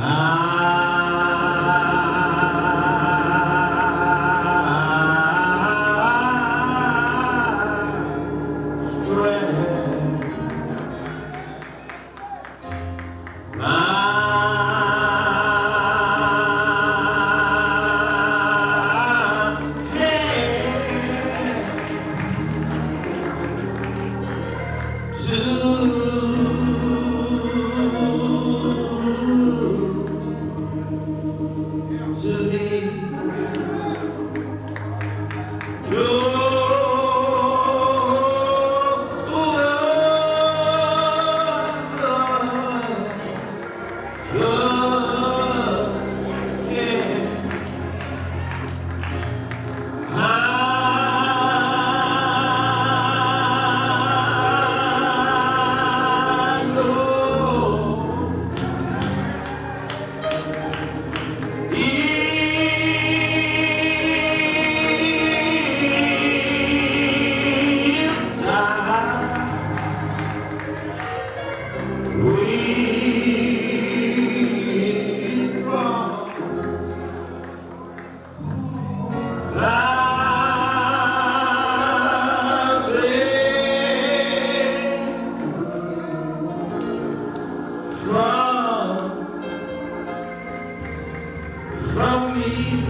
From me,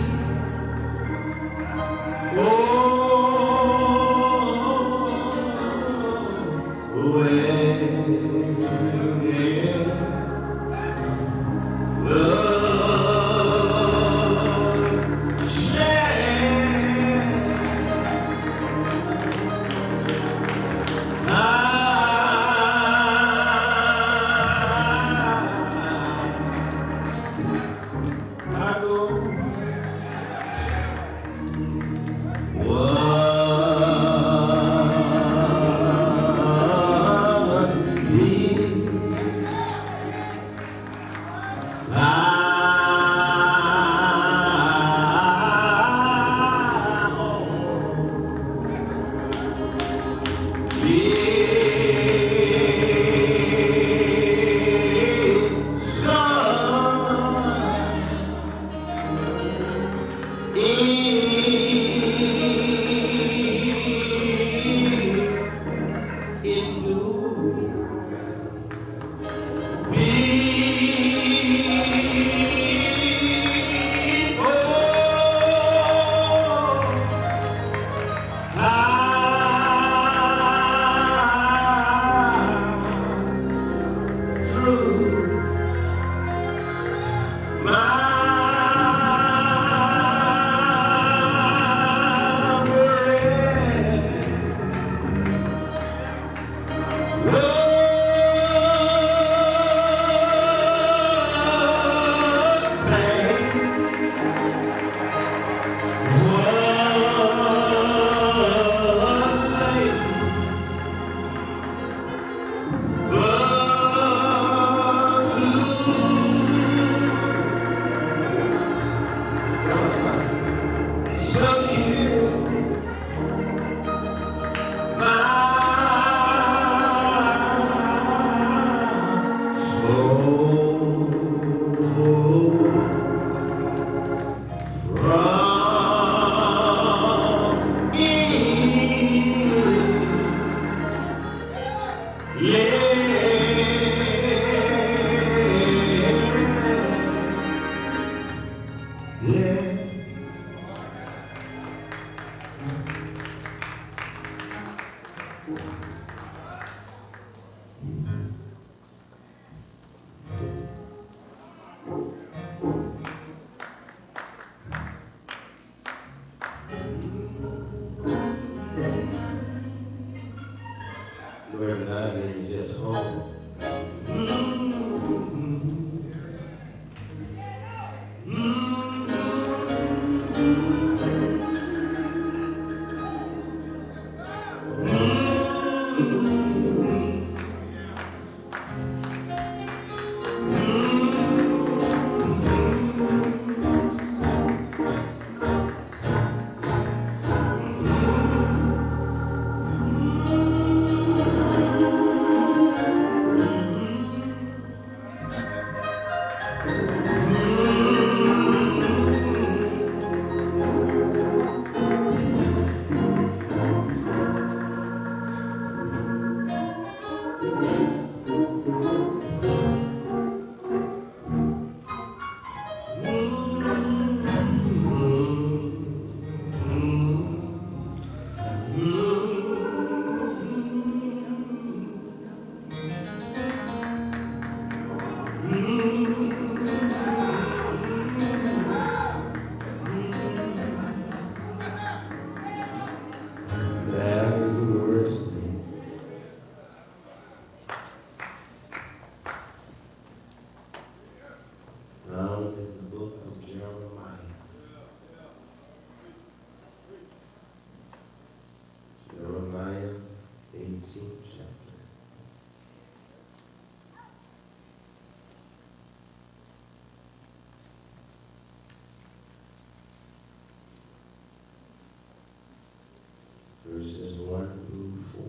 1 through 4.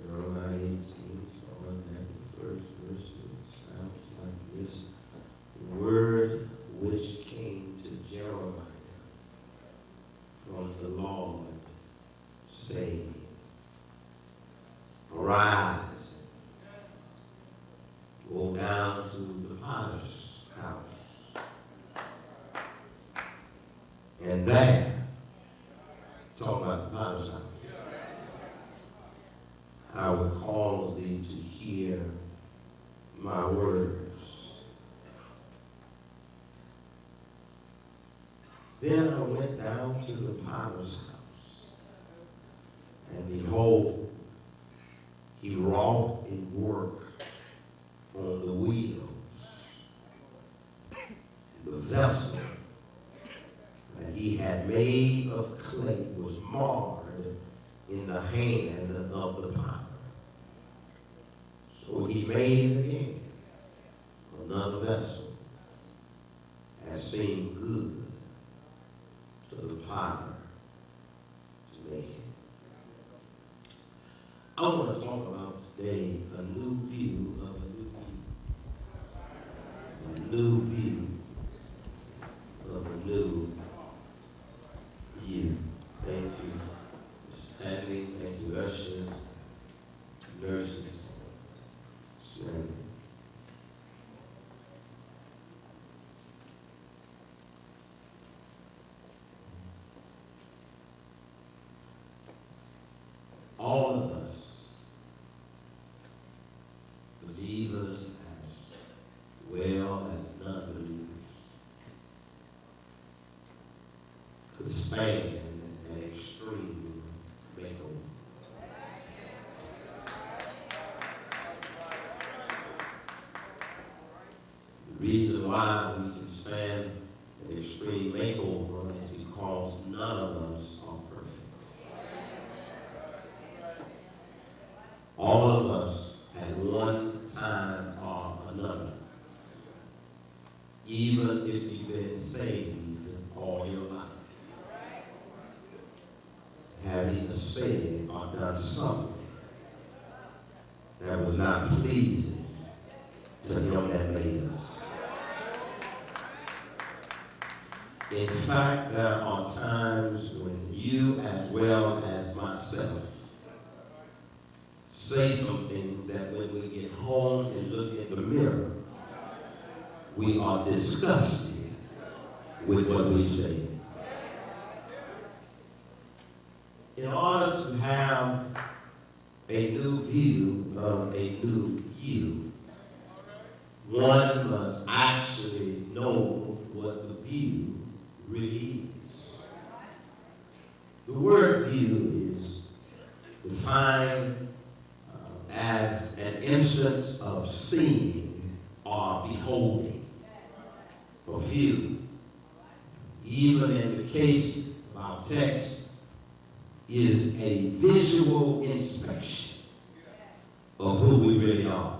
Jeremiah 18, starting at the first verse, it sounds like this. The word which came to Jeremiah from the Lord, saying, arise, go down to the potter's house, and there, talking about the potter's house, I will cause thee to hear my words. Then I went down to the potter's house, and behold, he wrought a work on the wheels. And the vessel that he had made of clay was marred in the hand of the potter. So he made again another vessel, as seemed good to the potter to make it. I want to talk about today a new view of a new view. A new view of a new view. Thank you, Stanley. Thank you, ushers, nurses, Stanley. All of us, believers as well as non-believers, could stand an extreme makeover. The reason why we can stand an extreme makeover is because none of us are perfect. All of us at one time or another, even if you've been saved all your life, have either said or done something that was not pleasing to him that made us. In fact, there are times when you, as well as myself, say some things that when we get home and look in the mirror, we are disgusted with what we say. In order to have a new view of a new you, one must actually know what the view really is. The word view is defined as an instance of seeing or beholding. For few, even in the case of our text, is a visual inspection of who we really are.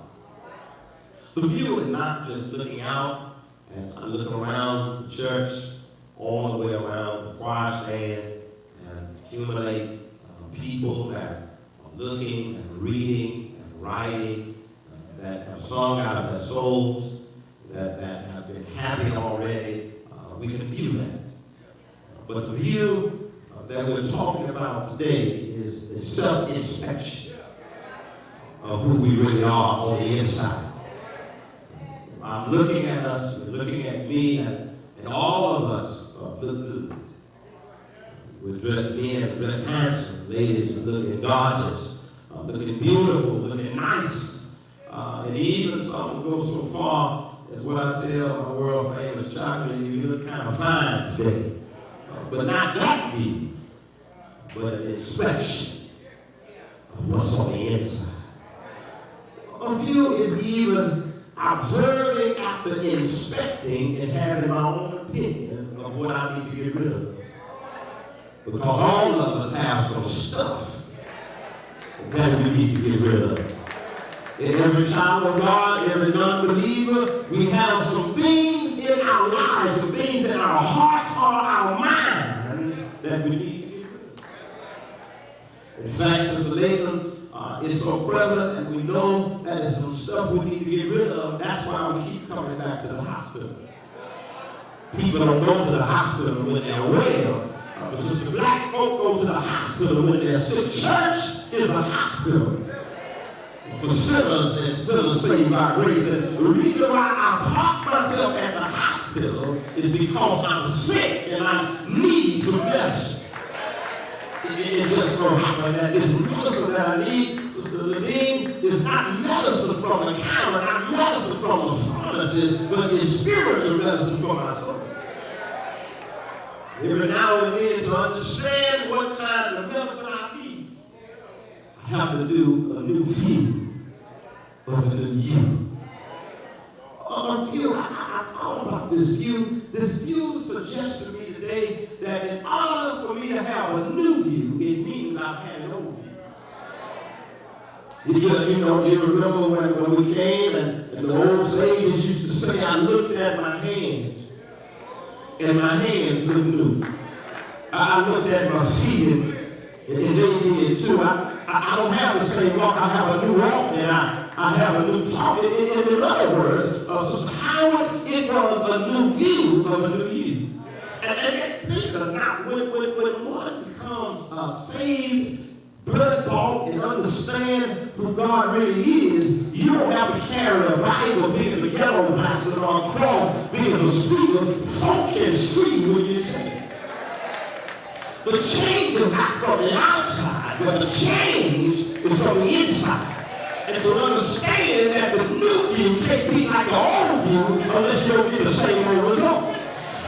The view is not just looking out as I look around the church, all the way around the choir stand, and accumulate people that are looking and reading and writing, that have sung out of their souls, that have been happy already. We can view that. But the view that we're talking about today is self-inspection of who we really are on the inside. I'm looking at us, you're looking at me, and all of us look good. We're dressed in, dressed handsome. Ladies are looking gorgeous, looking beautiful, looking nice. And even some go so far as what I tell my world famous chocolate, you look kind of fine today. But not that view, but an inspection of what's on the inside. A view is even observing after inspecting and having my own opinion of what I need to get rid of. Because all of us have some stuff that we need to get rid of. And every child of God, every non-believer, we have some things in in our lives, some things in our hearts or our minds that we need to get rid of. In fact, Sister Latham, it's so prevalent, and we know that there's some stuff we need to get rid of. That's why we keep coming back to the hospital. People don't go to the hospital when they're well. But Sister Black folk go to the hospital when they're sick. Church is a hospital for sinners and sinners saved by grace. And the reason why I park myself at the hospital is because I'm sick and I need some medicine. It just so happened that this medicine that I need, Sister Levine, is not medicine from the counter, not medicine from the pharmacist, but it's spiritual medicine for my soul. Every now and then, to understand what kind of medicine I need, I have to do a new view of a new you. I thought about this view. This view suggests to me today that in order for me to have a new view, it means I've had an old view. You remember when we came and the old sages used to say, I looked at my hands, and my hands looked new. I looked at my feet, and they did too. I don't have the same walk. I have a new walk, and I have a new talk. In other words, Sister Howard, it was a new view of a new you. And think of not when one becomes saved, blood-bought, and understand who God really is, you don't have to carry a Bible being the ghetto blaster or a cross being a speaker. Folk can see when you change. The change is not from the outside, but the change is from the inside. And to understand that the new view can't be like the old view unless you don't get the same old results.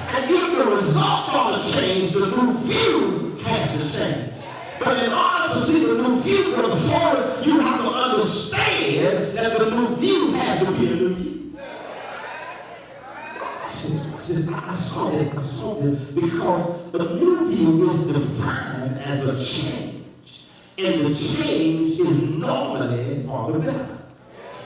And if the results are to change, the new view has to change. But in order to see the new view from the forward, you have to understand that the new view has to be a new view. I saw this because the new view is defined as a change. And the change is normally for the better.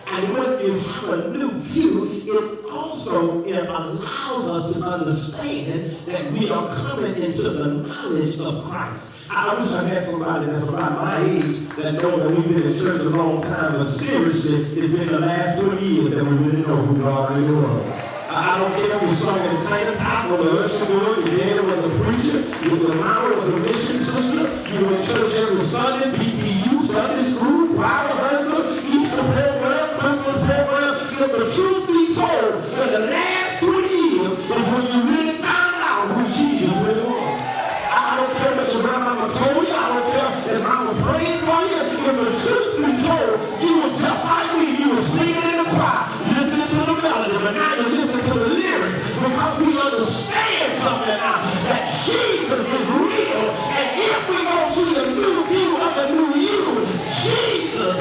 And when you have a new view, it also allows us to understand that we are coming into the knowledge of Christ. I wish I had somebody that's about my age that knows that we've been in church a long time, but seriously, it's been the last 20 years that we really know who God really was. I don't care if we sung in the Taylor Top or the Usher Board, your daddy was a preacher, your mama was a mission sister, you were in church every Sunday, BTU, Sunday school, choir rehearsal, Easter program, Christmas program. If the truth be told, in the last 20 years is when you really found out who Jesus really was. I don't care what your grandmama told you, I don't care if mama prayed for you. If the truth be told, you were just like me, you were singing in the choir, listening to the melody, but now you listen to the lyrics because we understand something now, that Jesus is real, and if we don't see the new view of the new you, Jesus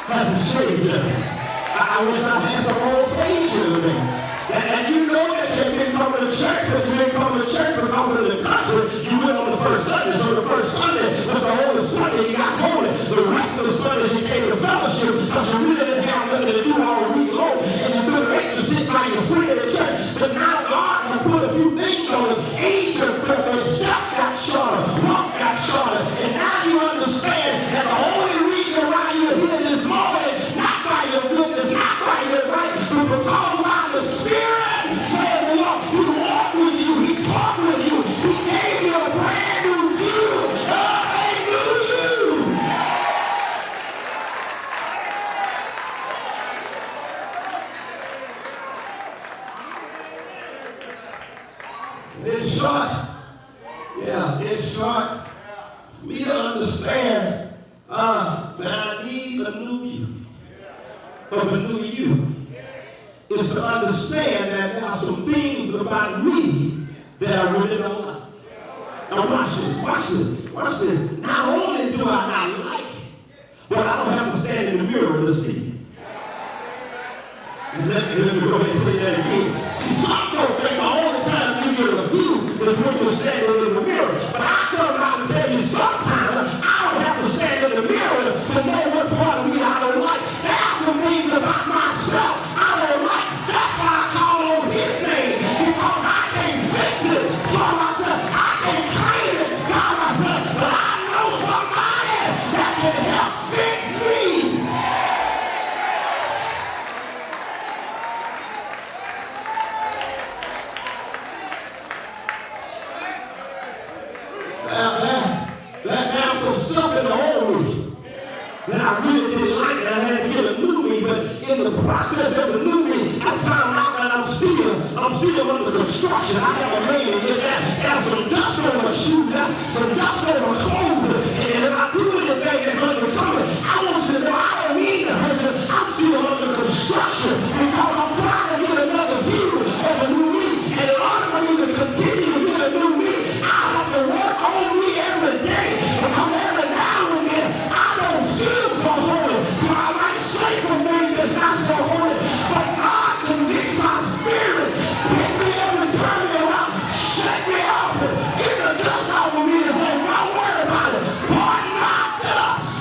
hasn't changed us. I wish I had some old sage here today. And you know that you didn't come to church, but you didn't come to church because of the country. You went on the first Sunday, so the first Sunday was the only Sunday you got holy. The rest of the Sundays you came to fellowship because you really didn't have nothing to do all week long, and you couldn't wait to sit by your friend at church. But now God has put a few things on us. Age of preference, step got shorter, walk got shorter, and now you understand that the only reason why you're here this morning, not by your goodness, not by your right, but because by the Spirit says the Lord, He walked with you, He talked with you, He gave you a brand new view of a new you. It's short, for me to understand that I need a new view of a new you is to understand that there are some things about me that I really don't like. Now watch this. Not only do I not like it, but I don't have to stand in the mirror to see it. Let me go ahead and say that again. See, some folks think the only time you get a view is when you're standing in the mirror. But I come out and tell you sometimes I don't have to stand in the mirror to know what part of me I don't like. There are some things about myself I don't like. That's why that I really didn't like, and I had to get a new me, but in the process of the new me, I found out that I'm still under construction. I have a man to get that. There's some dust on my shoes, there's some dust on my clothes, and if I do anything that's unbecoming, I want you to know I don't mean to hurt you. I'm still under construction because I'm trying to get another view of the new me, and in order for me to continue to get a new me, I have to work on me every day, because every now and then I don't feel so holy, so I might say some things that's not so holy, but God convicts my spirit, picks me up and turns me around, shake me off, get the dust off of me and say, don't worry about it, pardon my dust.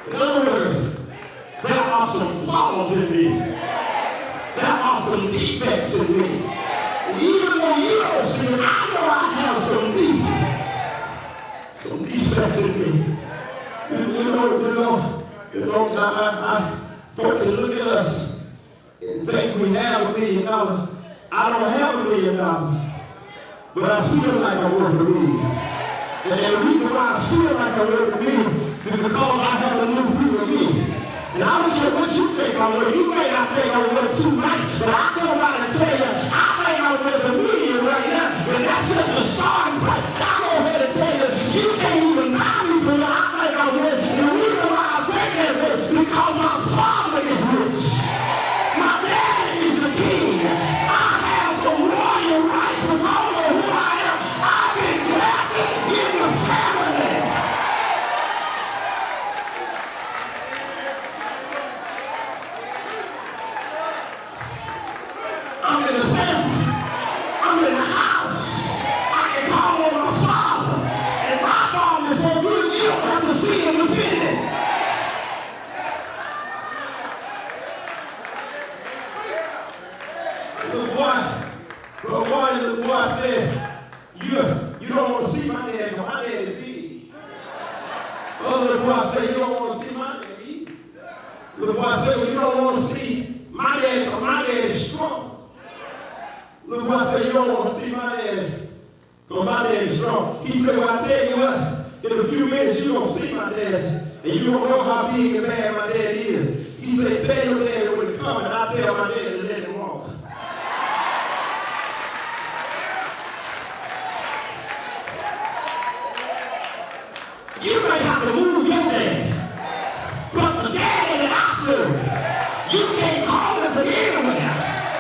In other words, there are some flaws in me. There are some defects in me. And even though you don't see it, I know I have some defects in me. Folk can look at us and think we have $1 million. I don't have $1 million, but I feel like I'm worth $1 million. And the reason why I feel like I'm worth $1 million is because I have a new view of me. And I don't care what you think I'm worth. You may not think I'm worth too much, but I come out and tell you, I think I'm worth $1 million right now. And that's just the starting point. I go ahead and tell you, you can't even buy me for what I think I'm worth. And the reason why I think that way is because my father is rich. My daddy is the king. I have some royal rights because of who I am. I've been grafted in the family. I'm in the family. I'm in the house. I can call on my father. And my father is so good, you don't have to see him offended. The boy said, you don't want to see my daddy because my daddy big. Other boy said, you don't want to see my daddy. The boy said, well, you don't want to see my daddy because my daddy is strong. The boy said, you don't want to see my daddy because my daddy is strong. He said, well, I tell you what, in a few minutes you're going to see my daddy and you're going to know how big and bad my daddy is. He said, tell your daddy when he comes and I'll tell my daddy to let him walk. You may have to move your daddy, but the daddy that I serve, you can't call him from anywhere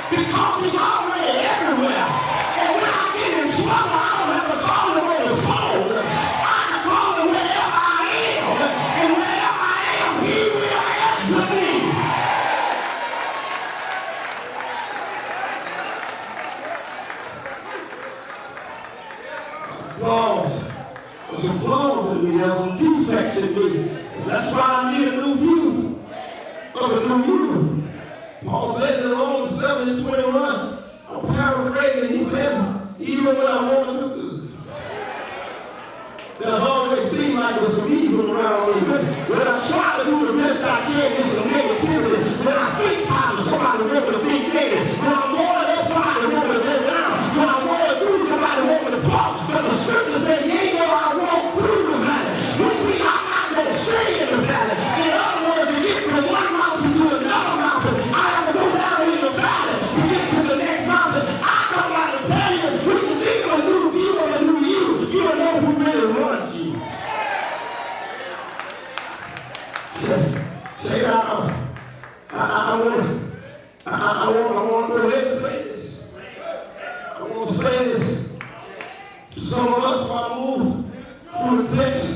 because he's already everywhere. And when I get in trouble, I don't have to call him on the phone. I can call him wherever I am, and wherever I am, he will answer me. Some flaws in me, there's some defects in me. That's why I need a new view of a new you. Paul said in Romans 7:21, I'm paraphrasing, he said, even when I want to do good, there's always seemed like there's some evil around me. When I try to do the best I can, there's some negativity. When I think positive, somebody want me to be negative. When I'm more up, somebody want me to go down. When I'm more through, somebody want me to pop. But the scripture says, yeah, I walk through the valley, which means I'm not going to stay in the valley. In other words, to get from one mountain to another mountain, I have to go down in the valley to get to the next mountain. I come out and tell you, when you think of a new view of a new you, you don't know who really runs you. Say, I want to go ahead and say this. I want to say this to some of us while I move through the text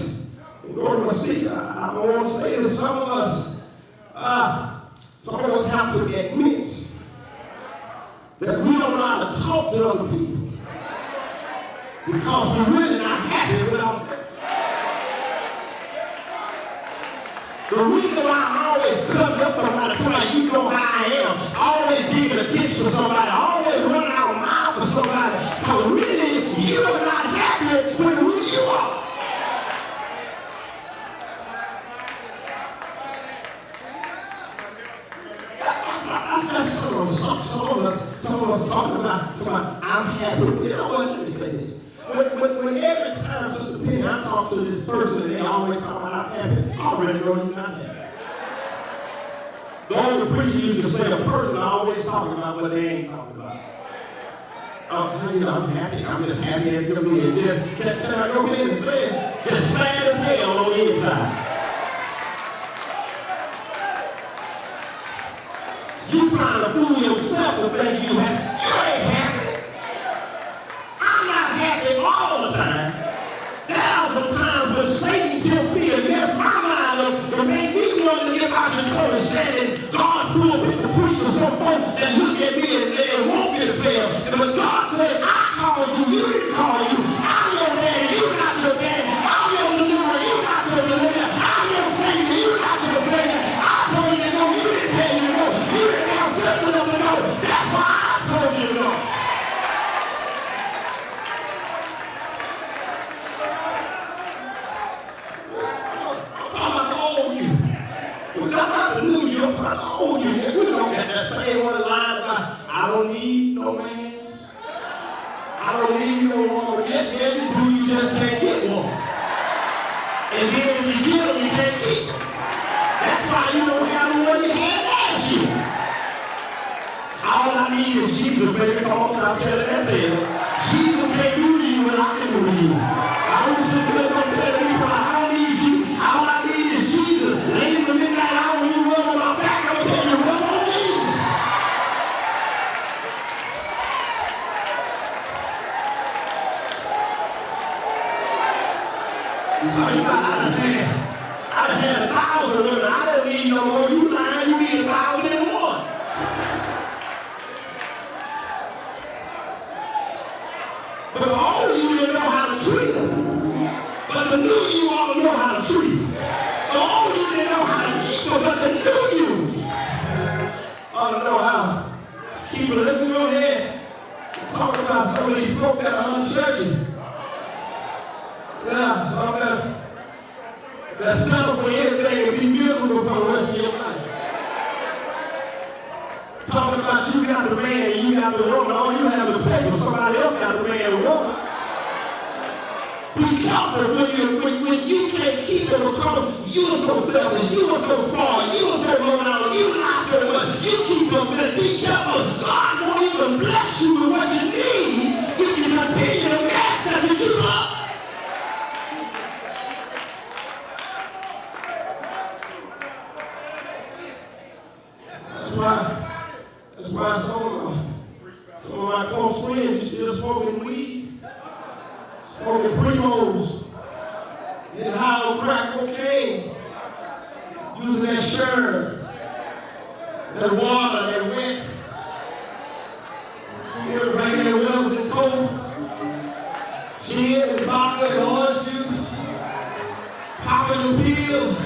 and go to my seat. I want to say this. Some of us have to admit that we don't know how to talk to other people because we're really not happy with ourselves. The reason why I'm always cutting up somebody, telling you know how I am, always digging a ditch for somebody, always running out of mouth for somebody, because really, you're not happy with who you are. That's some of some of us talking about I'm happy. You know what? Let me say this. When every time, Sister Penny, I talk to this person and they always talk about I'm happy, I already know you're not happy. The only preacher used to say a person always talking about what they ain't talking about. You know, I'm happy. I'm just happy as can be. And just, can I go ahead and say it? Just sad as hell on the inside. You trying to fool yourself to think you happy. You ain't happy. I'm not happy all the time. There are some times when Satan tells me and mess my mind up to make me want to get out of control and standing God pulpit to preach to some folk that look at me and want me to fail. But God said, I called you, you didn't call you. I'm your daddy, you not your daddy. I'm your deliverer, you not your deliverer. I'm your savior, you not your savior. I told you to go, you didn't tell you to go. You didn't have something up to go. That's why I told you to go. I don't need no man. I don't need no woman. Yes, you do, you just can't get one. And then if you get them, you can't keep them. That's why you don't have the one you had last year. All I need is Jesus, baby. Come on, stop telling that tale. Jesus can't do to you what I can do to you. I don't sit there and tell me, I don't need you. All I need is Jesus. Late in the midnight hour when you rub on my back, I'm going to tell you, rub on Jesus. So you got I'd have had 1,000 of them. I don't need no more. You lying, you need 1,001. But the old you didn't know how to treat them. But the new you ought to know how to treat them. The old you didn't know how to keep them, but the new you ought to know how to keep them. Let me go ahead and talk about some of these folk that are unchurchy. Yeah, some that settle for anything and be miserable for the rest of your life. Talking about you got the man and you got the woman. All you have is the paper. Somebody else got the man and woman. Be careful when you can't keep it because you are so selfish, you are so smart, you are so low down, you lie so much, you keep up and be careful. God won't even bless you with what you need if you continue to mess as you keep up. That's why some of my close friends are still smoking weed, smoking Primos, getting high on crack cocaine, using that shirt, that water, that wet, still drinking their Wells and Coke, gin and vodka and orange juice, popping the pills,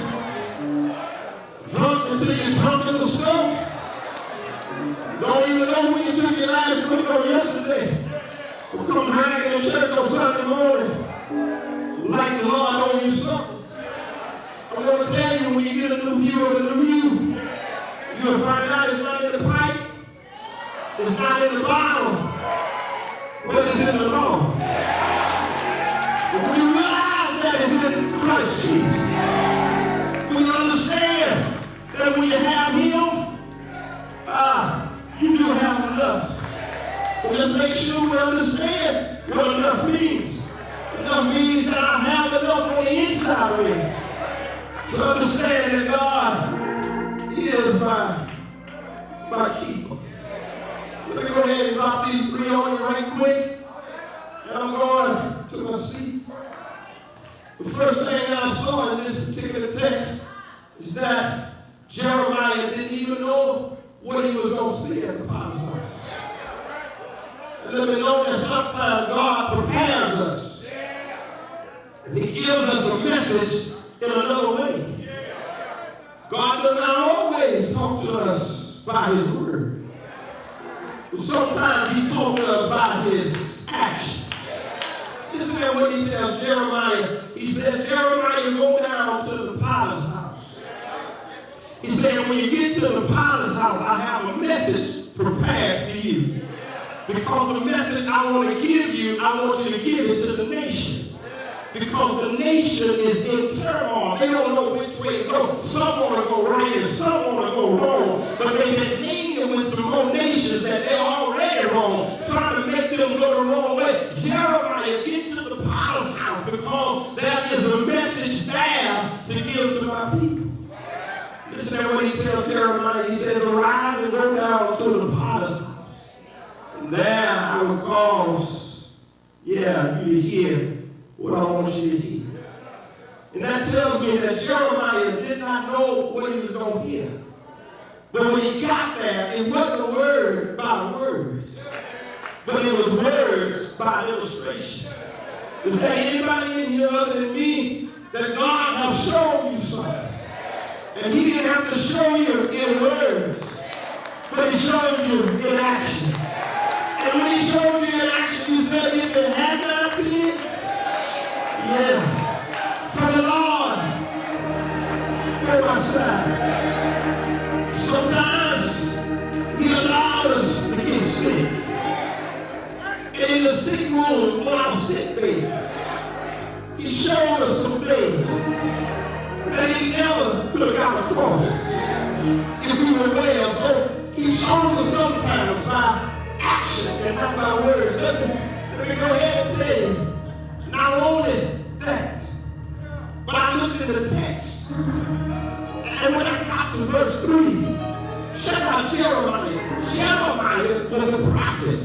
drunk until you're drunk in the stomach. Don't even know when you took your last drink on yesterday. We'll come dragging to church on Sunday morning like the Lord owed you something. I'm going to tell you, when you get a new view of the new you, you'll find out it's not in the pipe, it's not in the bottle, but it's in the law. When you realize that it's in Christ Jesus, when you understand that when you have Him, you do have enough. But just make sure we understand what enough means. Enough means that I have enough on the inside of me to understand that God is my keeper. Let me go ahead and drop these three on you right quick. And I'm going to my seat. The first thing that I saw in this particular text is that Jeremiah didn't even know what he was going to see at the potter's house. And let me know that sometimes God prepares us. And He gives us a message in another way. God does not always talk to us by His word. But sometimes He talks to us by His actions. Listen to what He tells Jeremiah. He says, Jeremiah, go down to the potter's house. He said, when you get to the potter's house, I have a message prepared for you. Because the message I want to give you, I want you to give it to the nation. Because the nation is in turmoil. They don't know which way to go. Some want to go right and some want to go wrong. But they've been hanging with some more nations that they're already wrong, trying to make them go the wrong way. Jeremiah, get to the potter's house because there is a message there to give to my people. Listen to what he tells Jeremiah. He says, arise and go down to the potter's house. And there I will cause, you to hear what I want you to hear. And that tells me that Jeremiah did not know what he was going to hear. But when he got there, it wasn't a word by words, but it was words by illustration. Is there anybody in here other than me that God has shown you something? And he didn't have to show you in words, but he showed you in action. And when he showed you in action, you said, if it had not been, for the Lord on my side. Sometimes he allowed us to get sick. And in the sick room, on our sick bed, he showed us some things that he never could have got across if we were well. So he shows us sometimes by action and not by words. Let me go ahead and tell you, not only that, but I looked at the text, and when I got to verse 3, check out Jeremiah. Jeremiah was a prophet.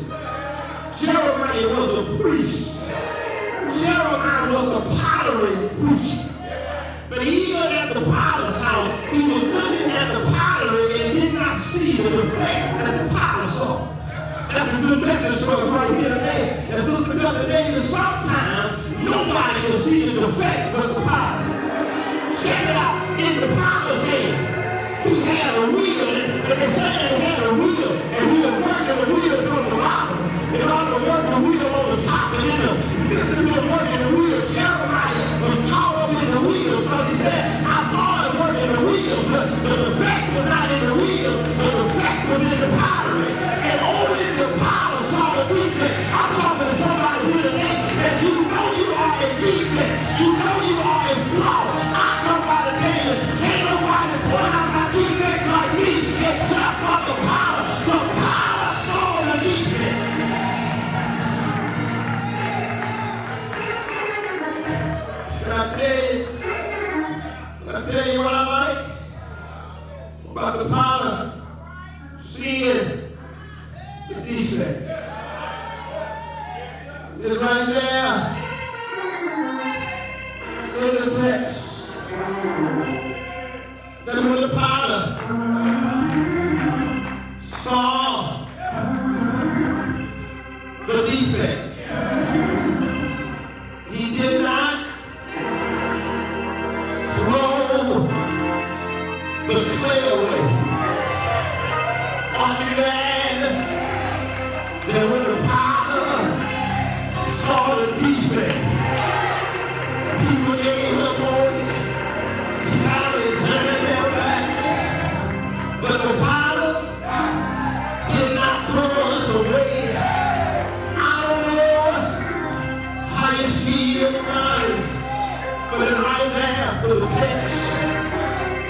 Jeremiah was a priest. Jeremiah was a pottery preacher. But even at the potter's house, he was looking at the pottery and did not see the defect that the potter saw. That's a good message for us right here today. And Sister Cousin David, sometimes nobody can see the defect but the potter. Check it out. In the potter's hand, he had a wheel, and they said he had a wheel, and he was working the wheel from the bottom. In order to work the wheel on the top, and in the midst of him working the wheel, Jeremiah was caught up in the wheels, because he said, I saw him working the wheels, but the defect was not in the wheel, the defect was in the pottery. And only the potter saw the defect. I'm talking to somebody here today, and you know you are a defect. You know you are a flaw. I come by to tell you, ain't nobody point out my defects like me, except for the potter. The potter saw the defect. Can I tell you what I like about the potter seeing the defect? It's right there in the text that when the potter saw the defect, he did not throw the clay away. Aren't you glad that when the potter saw the defect, people gave up on it, finally turned their backs, but the potter did not throw us away. I don't know how you feel about it, but it's right there for the text,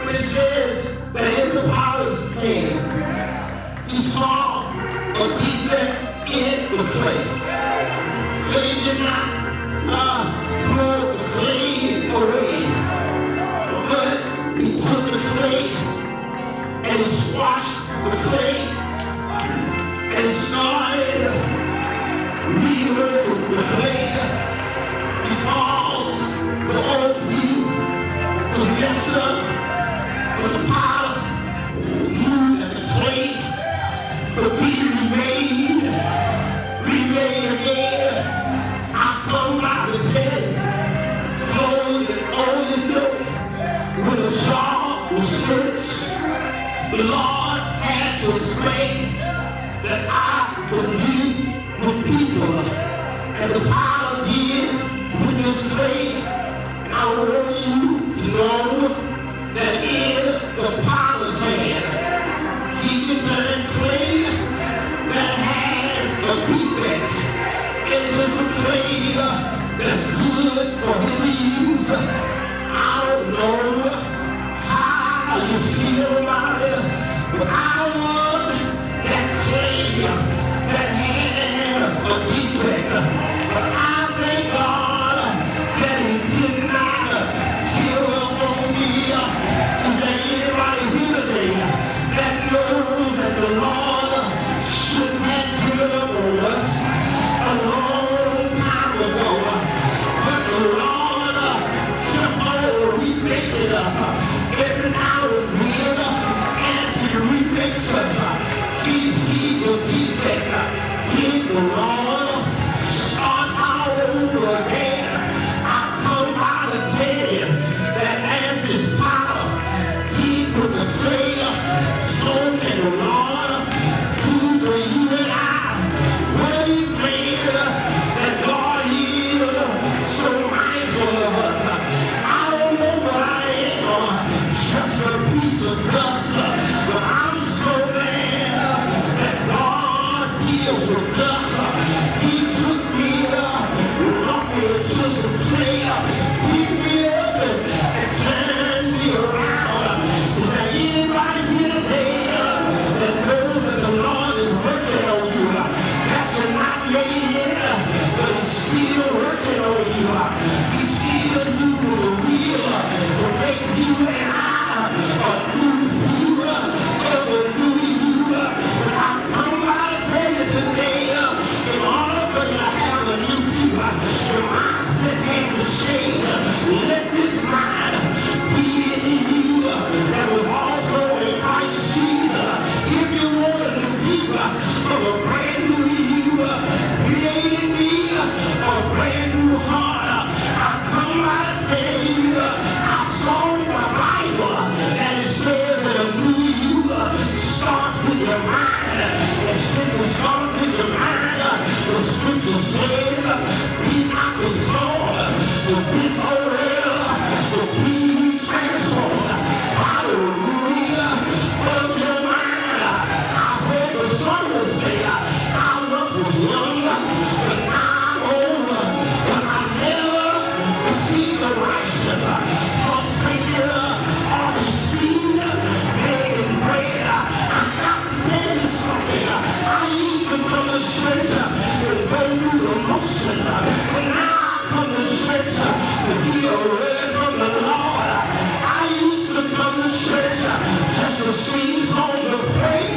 when it says that in the potter's hand, he saw a defect in the clay. But he did not throw the clay away, but he took the clay and he squashed the clay and he started reworking the clay because the old view was messed up. But the potter knew that the clay could be remade again. I come by to tell you, clothed in all this note, when the jar was finished, the Lord had to explain that I could be with people as the potter did with this clay. And I want you to know that in the potter's hand, he can turn clay to dust. He took me up, brought me to some play, picked me up and turned me around. Is there anybody here today that knows that the Lord is working on you? That you're not made it, but He's still working on you. He's still using the wheel to make you and I a new view of a new you. I come by to tell you today, in order for you to have a new view, your mindset has to change. Let this mind be in you that was also in Christ Jesus. If you want a new view of a brand new you, create in me a brand new heart. I come by to tell you, I saw in my Bible that it says that a new you starts with your mind. And since it starts with your mind, the scripture says, be not conformed to this old world, but be ye transformed by the renewing of your mind. I heard the song say, I once was young, but now I'm old, but I never see the righteous forsaken or the seed begging bread. I got to tell you something. I used to come to church and go through the motions, but now I come to church to hear a word from the Lord. I used to come to church just to sing songs of praise.